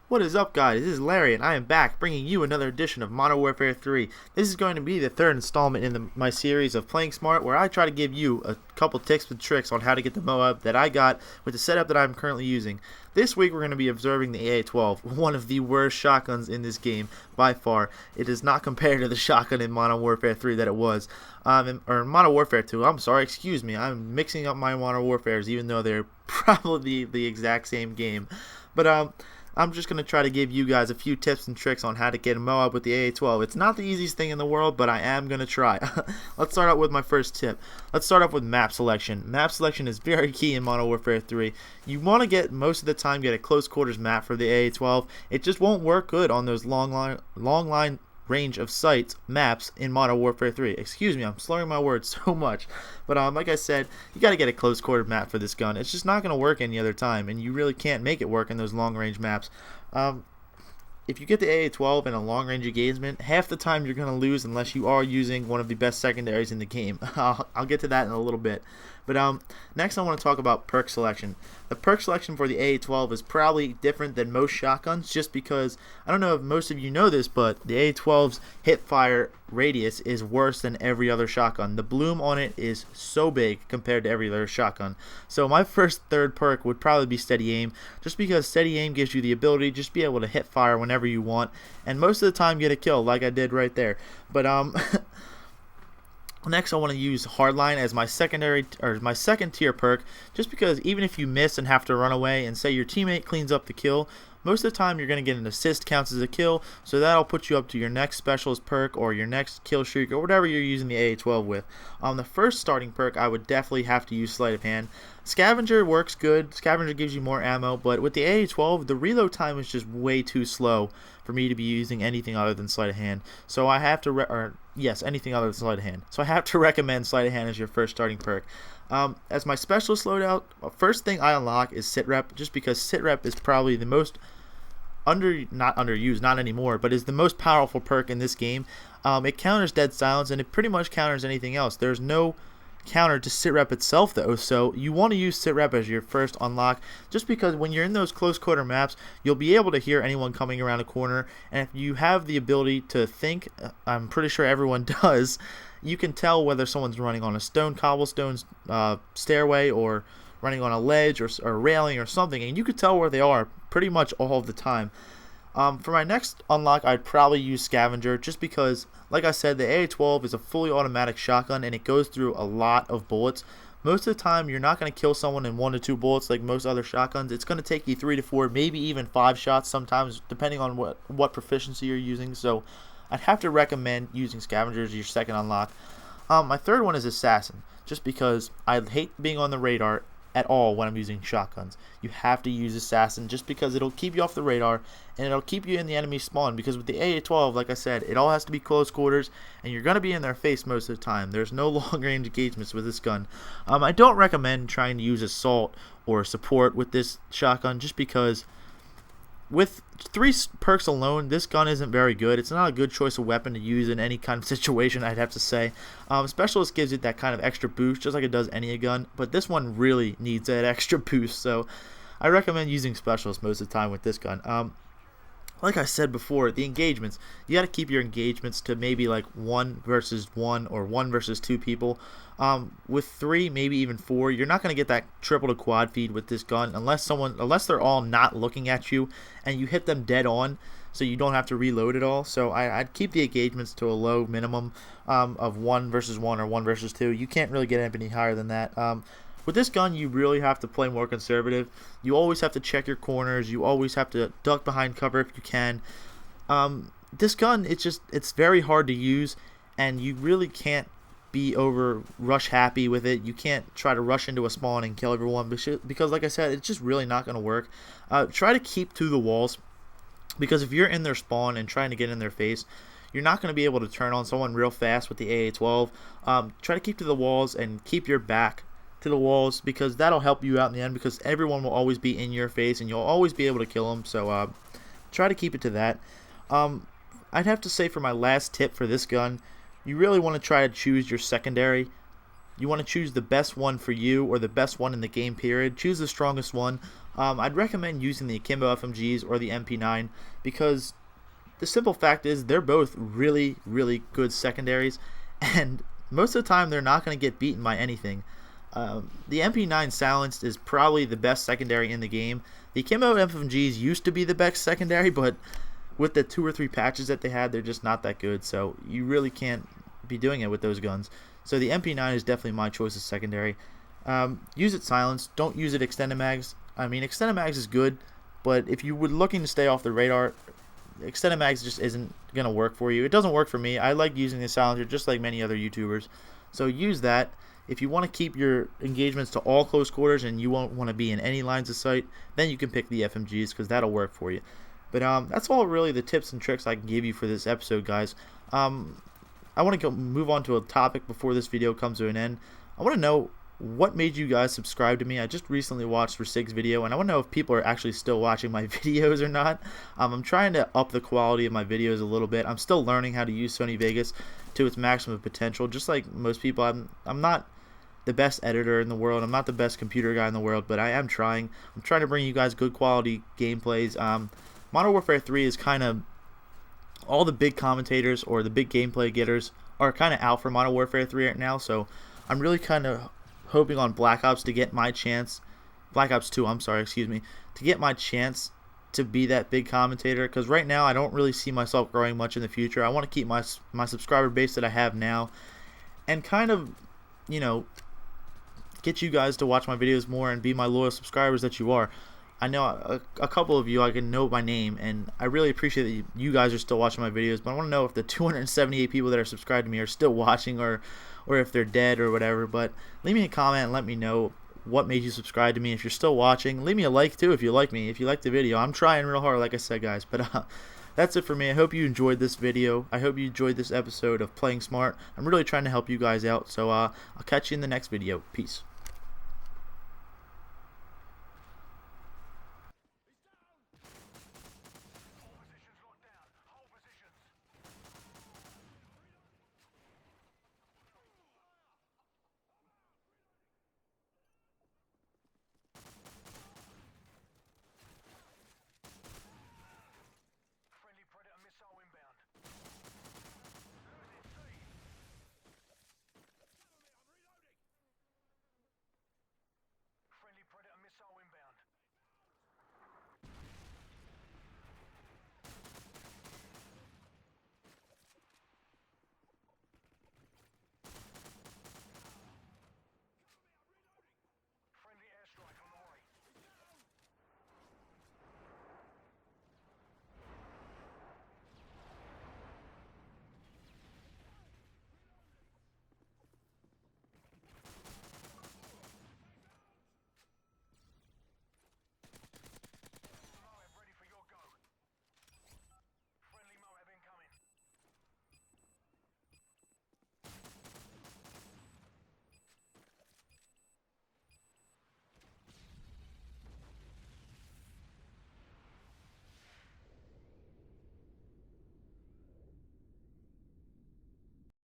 What is up, guys? This is Larry, and I am back bringing you another edition of Modern Warfare 3. This is going to be the third installment in my series of Playing Smart, where I try to give you a couple tips and tricks on how to get the MOAB that I got with the setup that I'm currently using. This week we're going to be observing the AA12, one of the worst shotguns in this game by far. It is not compared to the shotgun in Modern Warfare 3 that it was, or Modern Warfare 2. I'm sorry, excuse me. I'm mixing up my Modern Warfares, even though they're probably the exact same game. But I'm just going to try to give you guys a few tips and tricks on how to get a MOAB with the AA12. It's not the easiest thing in the world, but I am going to try. Let's start out with my first tip. Let's start off with map selection. Map selection is very key in Modern Warfare 3. You want to get, most of the time, get a close quarters map for the AA12. It just won't work good on those long line range of sights maps in Modern Warfare 3. Excuse me, I'm slurring my words so much. But like I said, you got to get a close quarter map for this gun. It's just not going to work any other time, and you really can't make it work in those long range maps. If you get the AA12 in a long range engagement, half the time you're going to lose unless you are using one of the best secondaries in the game. I'll get to that in a little bit. But next I want to talk about perk selection. The perk selection for the AA12 is probably different than most shotguns, just because, I don't know if most of you know this, but the AA12's hip fire radius is worse than every other shotgun. The bloom on it is so big compared to every other shotgun. So my third perk would probably be steady aim, just because steady aim gives you the ability to just be able to hit fire whenever you want, and most of the time get a kill, like I did right there. But next, I want to use Hardline as my second tier perk, just because even if you miss and have to run away and say your teammate cleans up the kill, most of the time you're going to get an assist counts as a kill, so that'll put you up to your next specialist perk or your next kill streak or whatever you're using the AA12 with. The first starting perk, I would definitely have to use Sleight of Hand. Scavenger works good. Scavenger gives you more ammo, but with the AA12, the reload time is just way too slow for me to be using anything other than Sleight of Hand. So I have to, anything other than Sleight of Hand. So I have to recommend Sleight of Hand as your first starting perk. As my specialist loadout, first thing I unlock is Sit Rep, just because Sit Rep is probably the most not underused, not anymore, but is the most powerful perk in this game. It counters dead silence, and it pretty much counters anything else. There's no counter to Sit Rep itself, though, so you want to use Sit Rep as your first unlock, just because when you're in those close quarter maps, you'll be able to hear anyone coming around a corner, and if you have the ability to think, I'm pretty sure everyone does, you can tell whether someone's running on a cobblestone stairway, or running on a ledge or railing or something, and you could tell where they are pretty much all of the time. For my next unlock, I'd probably use Scavenger, just because, like I said, the AA12 is a fully automatic shotgun and it goes through a lot of bullets. Most of the time, you're not going to kill someone in 1 to 2 bullets like most other shotguns. It's going to take you 3 to 4, maybe even 5 shots sometimes, depending on what proficiency you're using. So I'd have to recommend using Scavenger as your second unlock. My third one is Assassin, just because I hate being on the radar at all when I'm using shotguns. You have to use Assassin, just because it'll keep you off the radar and it'll keep you in the enemy spawn, because with the AA12, like I said, it all has to be close quarters and you're going to be in their face most of the time. There's no long range engagements with this gun. I don't recommend trying to use Assault or Support with this shotgun, just because with 3 perks alone, this gun isn't very good. It's not a good choice of weapon to use in any kind of situation, I'd have to say. Specialist gives it that kind of extra boost, just like it does any gun, but this one really needs that extra boost, so I recommend using Specialist most of the time with this gun. Like I said before, the engagements, you got to keep your engagements to maybe like 1 versus 1 or 1 versus 2 people. With 3, maybe even 4, you're not going to get that triple to quad feed with this gun unless they're all not looking at you and you hit them dead on, so you don't have to reload it all. So I'd keep the engagements to a low minimum of 1 versus 1 or 1 versus 2. You can't really get any higher than that. With this gun, you really have to play more conservative. You always have to check your corners. You always have to duck behind cover if you can. This gun, it's very hard to use, and you really can't be over rush happy with it. You can't try to rush into a spawn and kill everyone, because like I said, it's just really not going to work. Try to keep to the walls, because if you're in their spawn and trying to get in their face, you're not going to be able to turn on someone real fast with the AA12. Try to keep to the walls and keep your back to the walls, because that'll help you out in the end, because everyone will always be in your face and you'll always be able to kill them. So try to keep it to that. I'd have to say, for my last tip for this gun, you really want to try to choose your secondary. You want to choose the best one for you, or the best one in the game period. Choose the strongest one. I'd recommend using the Akimbo FMGs or the MP9 because the simple fact is they're both really, really good secondaries, and most of the time they're not going to get beaten by anything. The MP9 silenced is probably the best secondary in the game. The Akimbo FMGs used to be the best secondary, but with the 2 or 3 patches that they had, they're just not that good, so you really can't be doing it with those guns. So the MP9 is definitely my choice of secondary. Use it silenced, don't use it extended mags. I mean, extended mags is good, but if you were looking to stay off the radar, extended mags just isn't going to work for you. It doesn't work for me. I like using the silencer just like many other YouTubers. So use that. If you want to keep your engagements to all close quarters and you won't want to be in any lines of sight, then you can pick the FMGs because that'll work for you. But that's all really the tips and tricks I can give you for this episode, guys. I want to move on to a topic before this video comes to an end. I want to know what made you guys subscribe to me. I just recently watched Sig's video, and I want to know if people are actually still watching my videos or not. I'm trying to up the quality of my videos a little bit. I'm still learning how to use Sony Vegas to its maximum potential. Just like most people, I'm not the best editor in the world. I'm not the best computer guy in the world, but I am trying. I'm trying to bring you guys good quality gameplays. Modern Warfare 3 is kind of all the big commentators or the big gameplay getters are kind of out for Modern Warfare 3 right now, so I'm really kind of hoping on Black Ops to get my chance, Black Ops 2, I'm sorry, excuse me, to get my chance to be that big commentator, because right now I don't really see myself growing much in the future. I want to keep my subscriber base that I have now and kind of, you know, get you guys to watch my videos more and be my loyal subscribers that you are. I know a couple of you I can know by name, and I really appreciate that you guys are still watching my videos, but I want to know if the 278 people that are subscribed to me are still watching or if they're dead or whatever. But leave me a comment and let me know what made you subscribe to me. If you're still watching, leave me a like too if you like me, if you like the video. I'm trying real hard, like I said, guys. But that's it for me. I hope you enjoyed this video. I hope you enjoyed this episode of Playing Smart. I'm really trying to help you guys out, so I'll catch you in the next video. Peace.